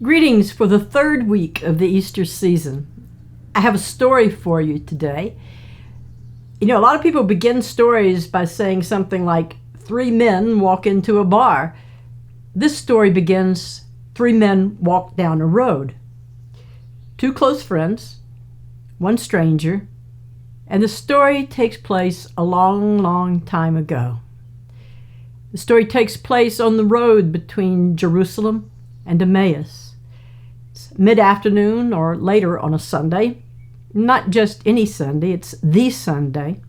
Greetings for the third week of the Easter season. I have a story for you today. You know, a lot of people begin stories by saying something like, 3 men walk into a bar. This story begins, 3 men walk down a road. 2 close friends, 1 stranger, and the story takes place a long, long time ago. The story takes place on the road between Jerusalem and Emmaus. It's mid-afternoon or later on a Sunday. Not just any Sunday, it's the Sunday.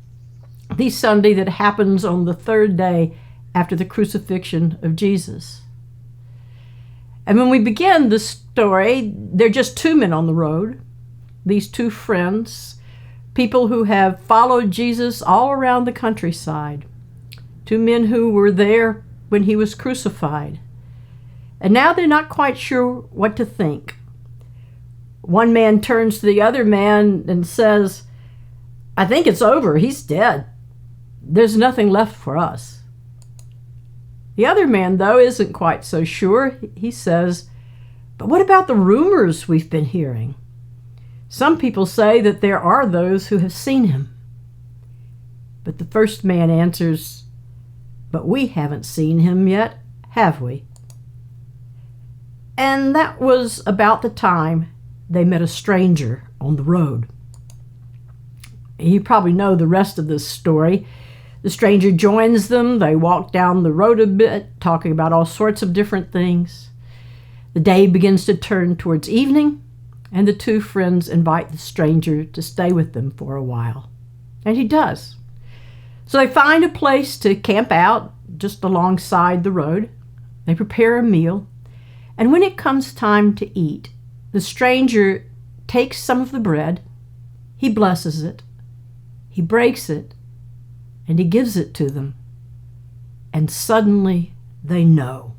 The Sunday that happens on the 3rd day after the crucifixion of Jesus. And when we begin the story, there are just 2 men on the road. These 2 friends, people who have followed Jesus all around the countryside. 2 men who were there when he was crucified. And now they're not quite sure what to think. One man turns to the other man and says, "I think it's over. He's dead. There's nothing left for us." The other man, though, isn't quite so sure. He says, "But what about the rumors we've been hearing? Some people say that there are those who have seen him." But the first man answers, "But we haven't seen him yet, have we?" And that was about the time they met a stranger on the road. You probably know the rest of this story. The stranger joins them. They walk down the road a bit, talking about all sorts of different things. The day begins to turn towards evening, and the 2 friends invite the stranger to stay with them for a while. And he does. So they find a place to camp out just alongside the road. They prepare a meal. And when it comes time to eat, the stranger takes some of the bread, he blesses it, he breaks it, and he gives it to them. And suddenly they know.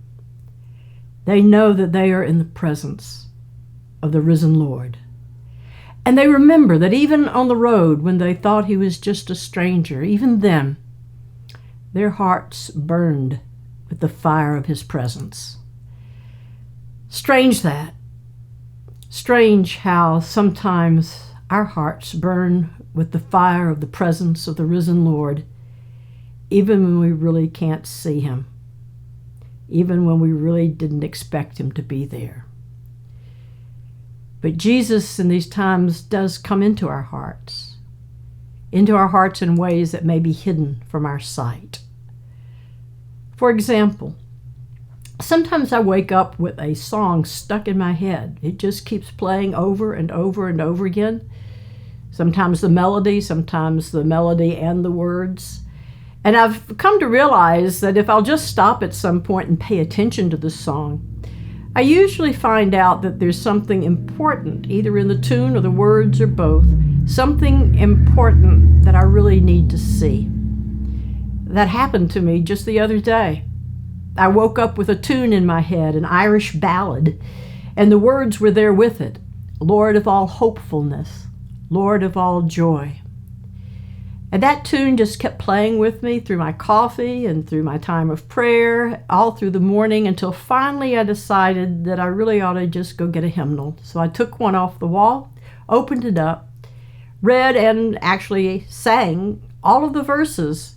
They know that they are in the presence of the risen Lord. And they remember that even on the road when they thought he was just a stranger, even then, their hearts burned with the fire of his presence. Strange that. Strange how sometimes our hearts burn with the fire of the presence of the risen Lord, even when we really can't see him, even when we really didn't expect him to be there. But Jesus in these times does come into our hearts in ways that may be hidden from our sight. For example, sometimes I wake up with a song stuck in my head. It just keeps playing over and over and over again. Sometimes the melody and the words. And I've come to realize that if I'll just stop at some point and pay attention to the song, I usually find out that there's something important, either in the tune or the words or both, something important that I really need to see. That happened to me just the other day. I woke up with a tune in my head, an Irish ballad, and the words were there with it. Lord of all hopefulness, Lord of all joy. And that tune just kept playing with me through my coffee and through my time of prayer, all through the morning, until finally I decided that I really ought to just go get a hymnal. So I took one off the wall, opened it up, read and actually sang all of the verses.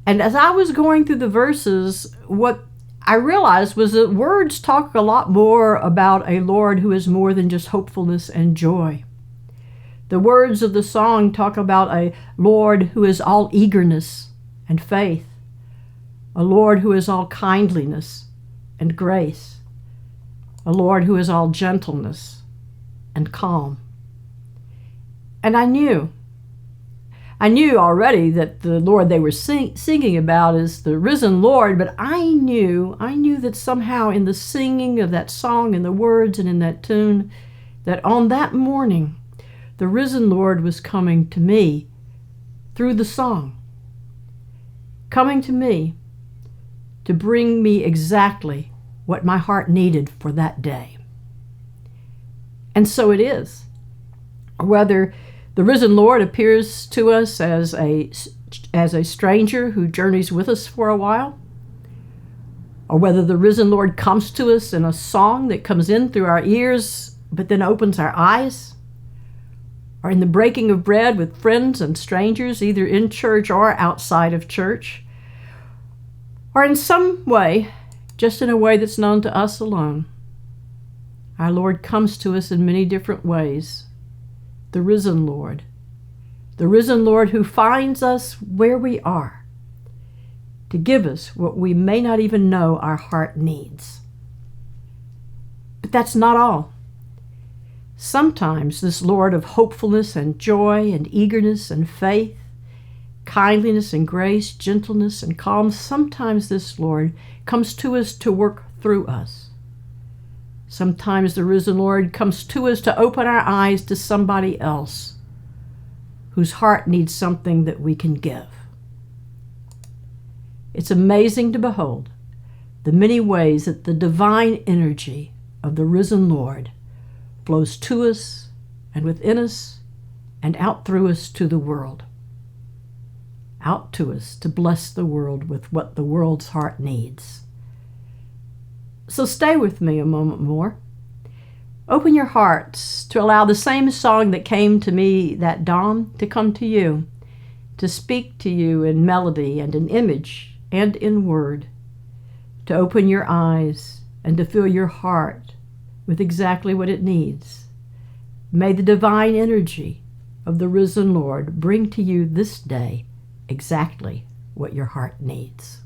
And as I was going through the verses, what I realized was that words talk a lot more about a Lord who is more than just hopefulness and joy. The words of the song talk about a Lord who is all eagerness and faith, a Lord who is all kindliness and grace, a Lord who is all gentleness and calm. And I knew already that the Lord they were singing about is the risen Lord, but I knew that somehow in the singing of that song, in the words and in that tune, that on that morning, the risen Lord was coming to me through the song, coming to me to bring me exactly what my heart needed for that day. And so it is. Whether the risen Lord appears to us as a stranger who journeys with us for a while, or whether the risen Lord comes to us in a song that comes in through our ears but then opens our eyes, or in the breaking of bread with friends and strangers, either in church or outside of church, or in some way, just in a way that's known to us alone. Our Lord comes to us in many different ways. The risen Lord who finds us where we are to give us what we may not even know our heart needs. But that's not all. Sometimes this Lord of hopefulness and joy and eagerness and faith, kindliness and grace, gentleness and calm, sometimes this Lord comes to us to work through us. Sometimes the risen Lord comes to us to open our eyes to somebody else whose heart needs something that we can give. It's amazing to behold the many ways that the divine energy of the risen Lord flows to us and within us and out through us to the world. Out to us to bless the world with what the world's heart needs. So stay with me a moment more. Open your hearts to allow the same song that came to me that dawn to come to you, to speak to you in melody and in image and in word, to open your eyes and to fill your heart with exactly what it needs. May the divine energy of the risen Lord bring to you this day exactly what your heart needs.